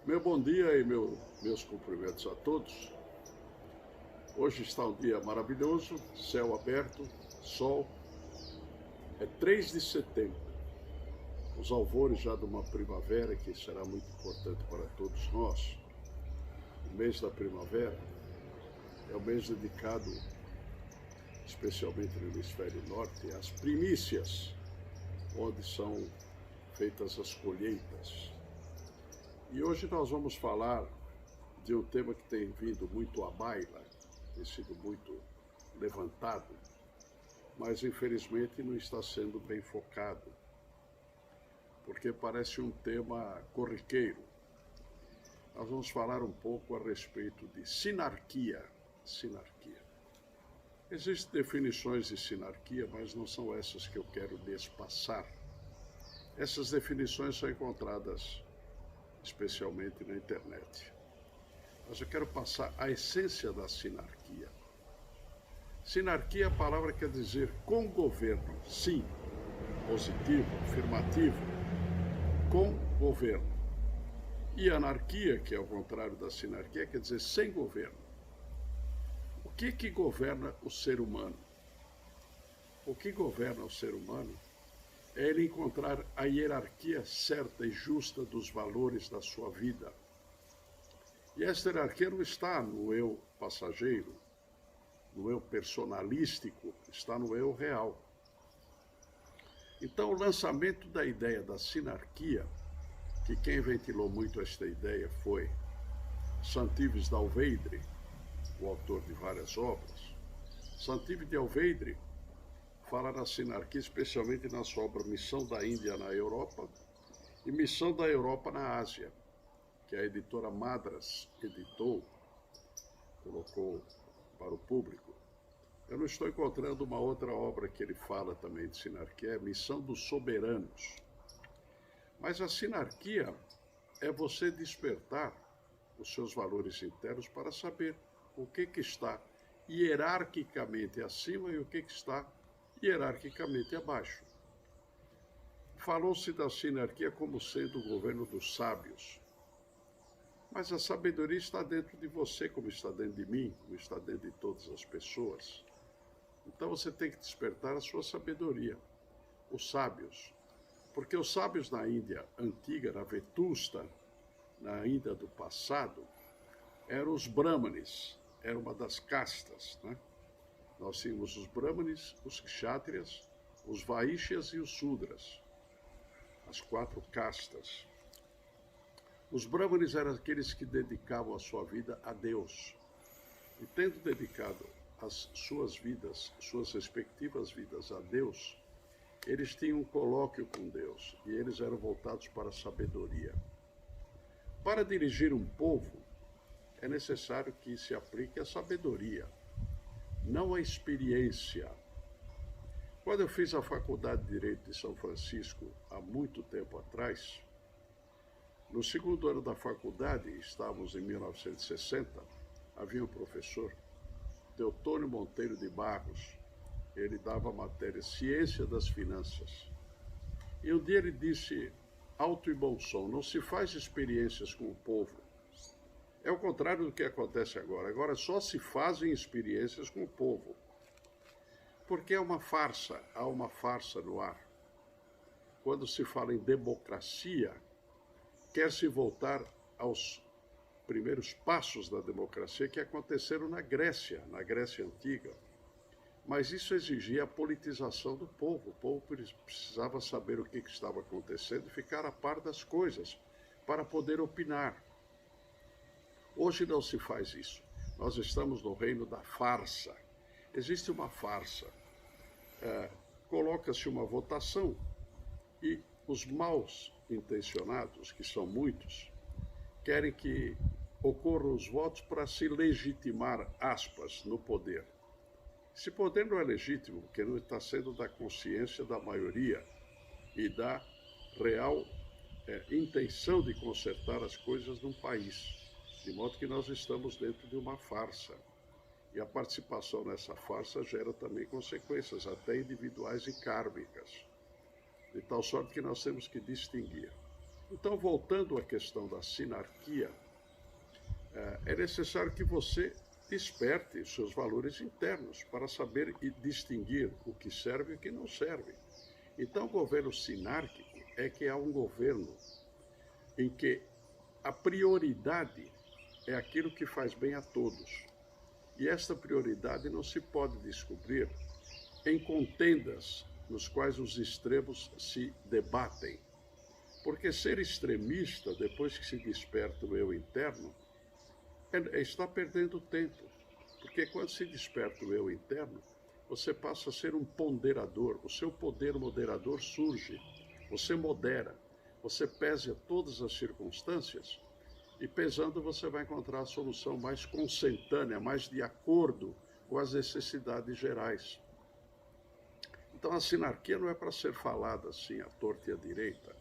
Meu bom dia e meus cumprimentos a todos. Hoje está um dia maravilhoso, céu aberto, sol. É 3 de setembro, os alvores já de uma primavera que será muito importante para todos nós. O mês da primavera é o mês dedicado, especialmente no hemisfério norte, às primícias, onde são feitas as colheitas. E hoje nós vamos falar de um tema que tem vindo muito à baila, tem sido muito levantado, mas infelizmente não está sendo bem focado, porque parece um tema corriqueiro. Nós vamos falar um pouco a respeito de sinarquia. Sinarquia. Existem definições de sinarquia, mas não são essas que eu quero lhes passar. Essas definições são encontradas especialmente na internet. Mas eu quero passar a essência da sinarquia. Sinarquia, a palavra quer dizer com governo, sim, positivo, afirmativo, com governo. E anarquia, que é o contrário da sinarquia, quer dizer sem governo. O que governa o ser humano? O que governa o ser humano é ele encontrar a hierarquia certa e justa dos valores da sua vida. E esta hierarquia não está no eu passageiro, no eu personalístico, está no eu real. Então, o lançamento da ideia da sinarquia, que quem ventilou muito esta ideia foi Santives de Alveidre, o autor de várias obras. Santives de Alveidre fala na sinarquia, especialmente na sua obra Missão da Índia na Europa e Missão da Europa na Ásia, que a editora Madras editou, colocou para o público. Eu não estou encontrando uma outra obra que ele fala também de sinarquia, é Missão dos Soberanos. Mas a sinarquia é você despertar os seus valores internos para saber o que está hierarquicamente acima e o que está hierarquicamente abaixo. Falou-se da sinarquia como sendo o governo dos sábios. Mas a sabedoria está dentro de você, como está dentro de mim, como está dentro de todas as pessoas. Então você tem que despertar a sua sabedoria. Os sábios. Porque os sábios na Índia antiga, na Vetusta, na Índia do passado, eram os brahmanes, era uma das castas, né? Nós tínhamos os brahmanes, os kshatriyas, os vaishyas e os sudras, as 4 castas. Os brahmanes eram aqueles que dedicavam a sua vida a Deus. E tendo dedicado as suas vidas, suas respectivas vidas a Deus, eles tinham um colóquio com Deus e eles eram voltados para a sabedoria. Para dirigir um povo, é necessário que se aplique a sabedoria, não a experiência. Quando eu fiz a Faculdade de Direito de São Francisco, há muito tempo atrás, no segundo ano da faculdade, estávamos em 1960, havia um professor, Teotônio Monteiro de Barros, ele dava a matéria Ciência das Finanças. E um dia ele disse, alto e bom som, não se faz experiências com o povo. É o contrário do que acontece agora. Agora só se fazem experiências com o povo. Porque é uma farsa, há uma farsa no ar. Quando se fala em democracia, quer se voltar aos primeiros passos da democracia que aconteceram na Grécia Antiga. Mas isso exigia a politização do povo. O povo precisava saber o que estava acontecendo e ficar a par das coisas para poder opinar. Hoje não se faz isso. Nós estamos no reino da farsa. Existe uma farsa. Coloca-se uma votação e os maus intencionados, que são muitos, querem que ocorram os votos para se legitimar, aspas, no poder. Esse poder não é legítimo, porque não está sendo da consciência da maioria e da real intenção de consertar as coisas num país. De modo que nós estamos dentro de uma farsa. E a participação nessa farsa gera também consequências, até individuais e kármicas. De tal sorte que nós temos que distinguir. Então, voltando à questão da sinarquia, é necessário que você desperte os seus valores internos para saber e distinguir o que serve e o que não serve. Então, o governo sinárquico é que há um governo em que a prioridade é aquilo que faz bem a todos. E esta prioridade não se pode descobrir em contendas nos quais os extremos se debatem. Porque ser extremista, depois que se desperta o eu interno, está perdendo tempo. Porque quando se desperta o eu interno, você passa a ser um ponderador. O seu poder moderador surge. Você modera. Você pesa todas as circunstâncias e pesando você vai encontrar a solução mais consentânea, mais de acordo com as necessidades gerais. Então a sinarquia não é para ser falada assim à torta e à direita.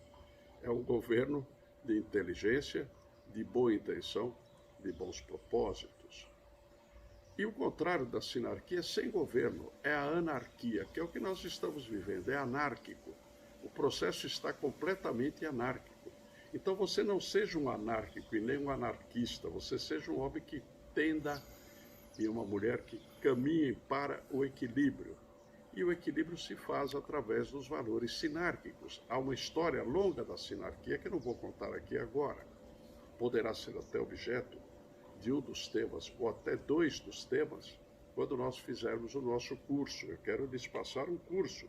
É um governo de inteligência, de boa intenção, de bons propósitos. E o contrário da sinarquia é sem governo, é a anarquia, que é o que nós estamos vivendo, é anárquico. O processo está completamente anárquico. Então você não seja um anárquico e nem um anarquista, você seja um homem que tenda e uma mulher que caminhem para o equilíbrio. E o equilíbrio se faz através dos valores sinárquicos. Há uma história longa da sinarquia que eu não vou contar aqui agora. Poderá ser até objeto de um dos temas, ou até dois dos temas, quando nós fizermos o nosso curso. Eu quero lhes passar um curso.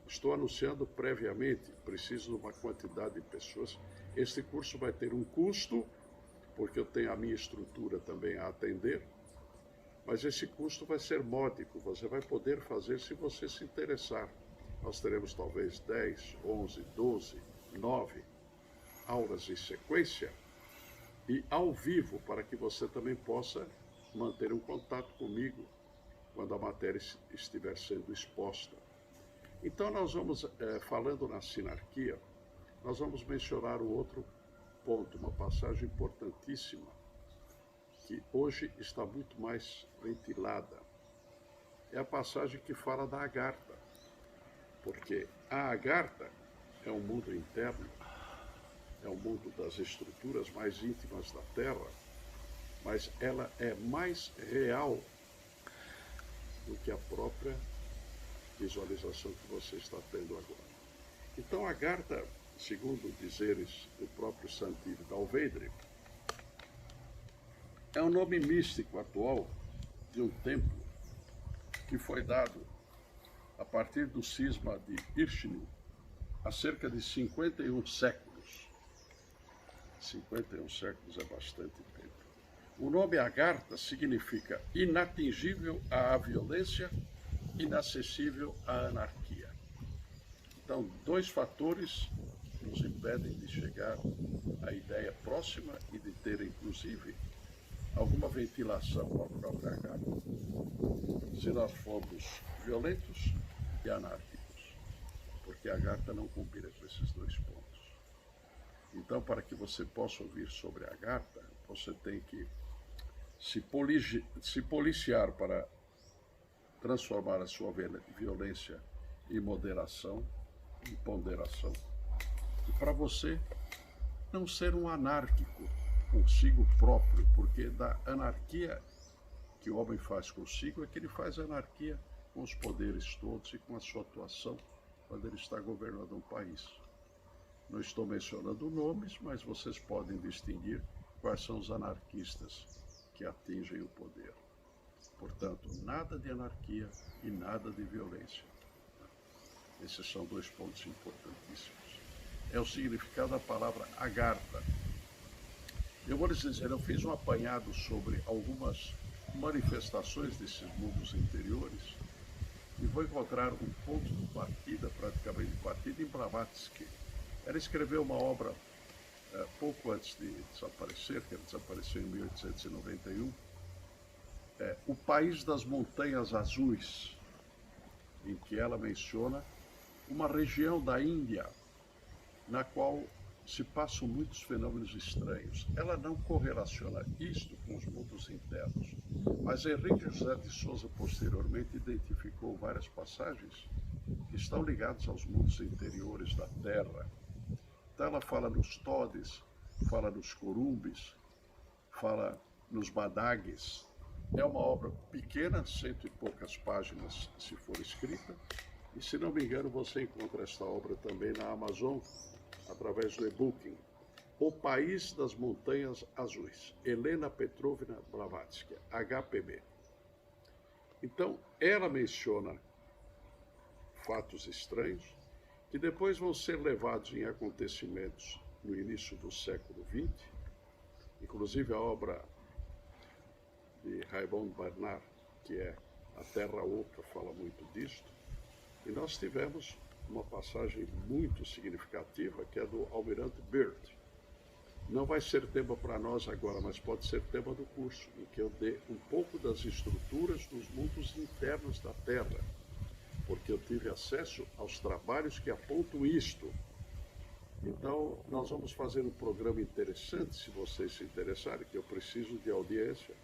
Estou anunciando previamente, preciso de uma quantidade de pessoas. Este curso vai ter um custo, porque eu tenho a minha estrutura também a atender, mas esse custo vai ser módico, você vai poder fazer se você se interessar. Nós teremos talvez 10, 11, 12, 9 aulas em sequência e ao vivo, para que você também possa manter um contato comigo quando a matéria estiver sendo exposta. Então nós vamos, falando na sinarquia, nós vamos mencionar um outro ponto, uma passagem importantíssima, que hoje está muito mais ventilada. É a passagem que fala da Agartha, porque a Agartha é um mundo interno, é um mundo das estruturas mais íntimas da Terra, mas ela é mais real do que a própria visualização que você está tendo agora. Então a Agartha, segundo dizeres do próprio Santilli Dalvedre, é um nome místico atual de um templo que foi dado a partir do cisma de Irshinu há cerca de 51 séculos. 51 séculos é bastante tempo. O nome Agartha significa inatingível à violência, inacessível à anarquia. Então, dois fatores nos impedem de chegar à ideia próxima e de ter, inclusive, alguma ventilação com a própria Agartha. Se nós formos violentos e anárquicos, porque a Agartha não combina com esses dois pontos. Então, para que você possa ouvir sobre a Agartha, você tem que se policiar para transformar a sua violência em moderação, em ponderação. E para você não ser um anárquico consigo próprio, porque da anarquia que o homem faz consigo é que ele faz anarquia com os poderes todos e com a sua atuação quando ele está governando um país. Não estou mencionando nomes, mas vocês podem distinguir quais são os anarquistas que atingem o poder. Portanto, nada de anarquia e nada de violência. Esses são dois pontos importantíssimos. É o significado da palavra Agartha. Eu vou lhes dizer, eu fiz um apanhado sobre algumas manifestações desses mundos interiores e vou encontrar um ponto de partida, praticamente de partida, em Blavatsky. Ela escreveu uma obra pouco antes de desaparecer, que ela desapareceu em 1891, O País das Montanhas Azuis, em que ela menciona uma região da Índia na qual se passam muitos fenômenos estranhos. Ela não correlaciona isto com os mundos internos, mas Henrique José de Souza posteriormente identificou várias passagens que estão ligadas aos mundos interiores da Terra. Então ela fala nos todes, fala nos corumbes, fala nos badagues. É uma obra pequena, 100 e poucas páginas se for escrita. E se não me engano, você encontra esta obra também na Amazon, através do e-booking. O País das Montanhas Azuis, Helena Petrovna Blavatsky, HPB. Então, ela menciona fatos estranhos que depois vão ser levados em acontecimentos no início do século XX, inclusive a obra de Raymond Bernard, que é A Terra Oca, fala muito disto. E nós tivemos uma passagem muito significativa, que é do Almirante Byrd. Não vai ser tema para nós agora, mas pode ser tema do curso, em que eu dê um pouco das estruturas dos mundos internos da Terra, porque eu tive acesso aos trabalhos que apontam isto. Então, nós vamos fazer um programa interessante, se vocês se interessarem, que eu preciso de audiência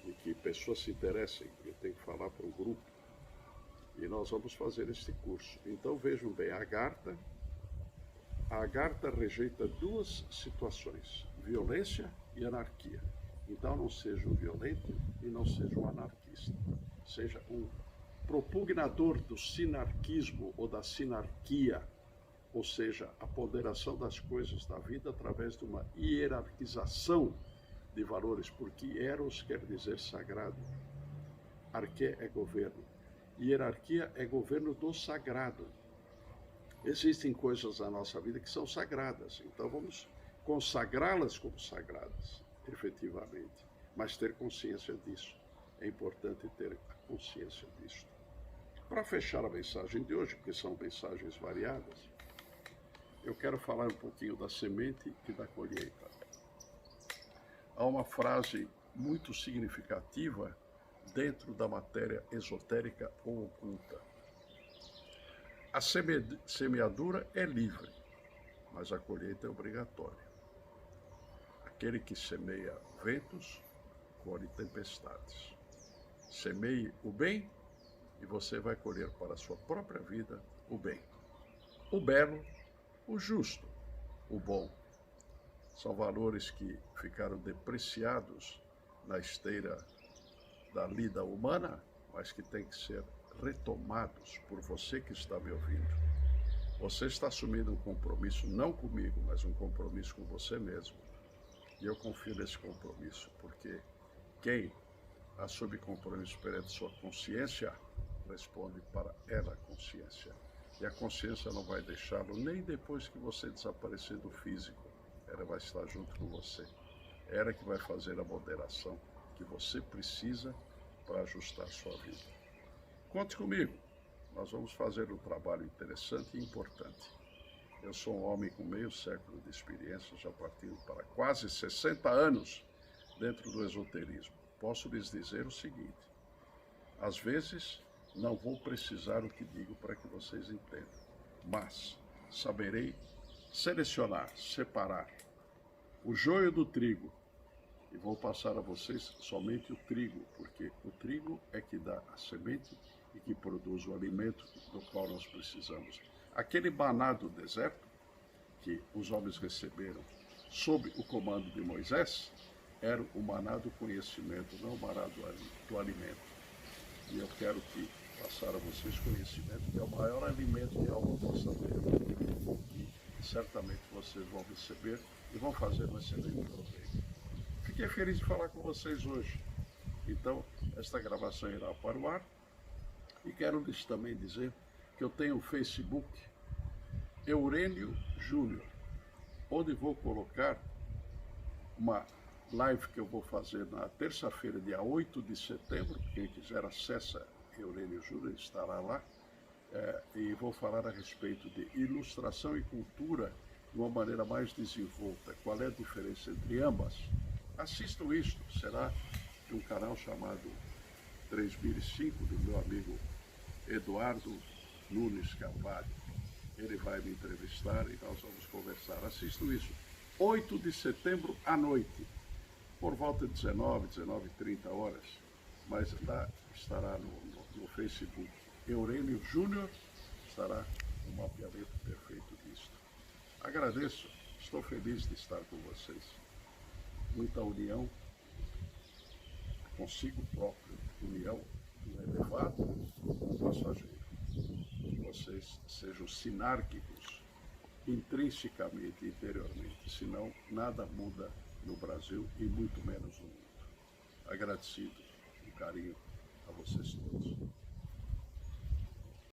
e que pessoas se interessem, eu tenho que falar para o grupo. E nós vamos fazer este curso. Então, vejam bem, a Agartha rejeita duas situações, violência e anarquia. Então não seja um violento e não seja um anarquista. Seja um propugnador do sinarquismo ou da sinarquia, ou seja, a ponderação das coisas da vida através de uma hierarquização de valores, porque eros quer dizer sagrado, arqué é governo, hierarquia é governo do sagrado. Existem coisas na nossa vida que são sagradas, então vamos consagrá-las como sagradas, efetivamente, mas ter consciência disso. É importante ter a consciência disso. Para fechar a mensagem de hoje, porque são mensagens variadas, eu quero falar um pouquinho da semente e da colheita. Há uma frase muito significativa dentro da matéria esotérica ou oculta. A semeadura é livre, mas a colheita é obrigatória. Aquele que semeia ventos, colhe tempestades. Semeie o bem e você vai colher para a sua própria vida o bem. O belo, o justo, o bom. São valores que ficaram depreciados na esteira da lida humana, mas que têm que ser retomados por você que está me ouvindo. Você está assumindo um compromisso, não comigo, mas um compromisso com você mesmo. E eu confio nesse compromisso, porque quem assume compromisso perante sua consciência, responde para ela a consciência. E a consciência não vai deixá-lo nem depois que você desaparecer do físico. Ela vai estar junto com você. Ela que vai fazer a moderação que você precisa para ajustar sua vida. Conte comigo, nós vamos fazer um trabalho interessante e importante. Eu sou um homem com meio século de experiência, já partindo para quase 60 anos dentro do esoterismo. Posso lhes dizer o seguinte, às vezes não vou precisar o que digo para que vocês entendam, mas saberei selecionar, separar o joio do trigo e vou passar a vocês somente o trigo, porque o trigo é que dá a semente e que produz o alimento do qual nós precisamos. Aquele maná do deserto que os homens receberam sob o comando de Moisés era o maná do conhecimento, não o maná do alimento. E eu quero passar a vocês conhecimento, que é o maior alimento que a alma possa ter. E certamente vocês vão receber e vão fazer um excelente proveito. Fiquei feliz de falar com vocês hoje. Então, esta gravação irá para o ar. E quero lhes também dizer que eu tenho o Facebook Eurênio Júnior, onde vou colocar uma live que eu vou fazer na terça-feira, dia 8 de setembro. Quem quiser acessa Eurênio Júnior, estará lá. E vou falar a respeito de ilustração e cultura de uma maneira mais desenvolta. Qual é a diferença entre ambas? Assistam isto, será de um canal chamado 3005, do meu amigo Eduardo Nunes Carvalho. Ele vai me entrevistar e nós vamos conversar. Assistam isso. 8 de setembro à noite, por volta de 19h30 horas. Mas lá estará no Facebook. Eurênio Júnior estará um mapeamento perfeito disto. Agradeço, estou feliz de estar com vocês. Muita união consigo próprio, união do elevado com o passageiro. Que vocês sejam sinárquicos intrinsecamente, interiormente, senão nada muda no Brasil e muito menos no mundo. Agradecido, um carinho a vocês todos.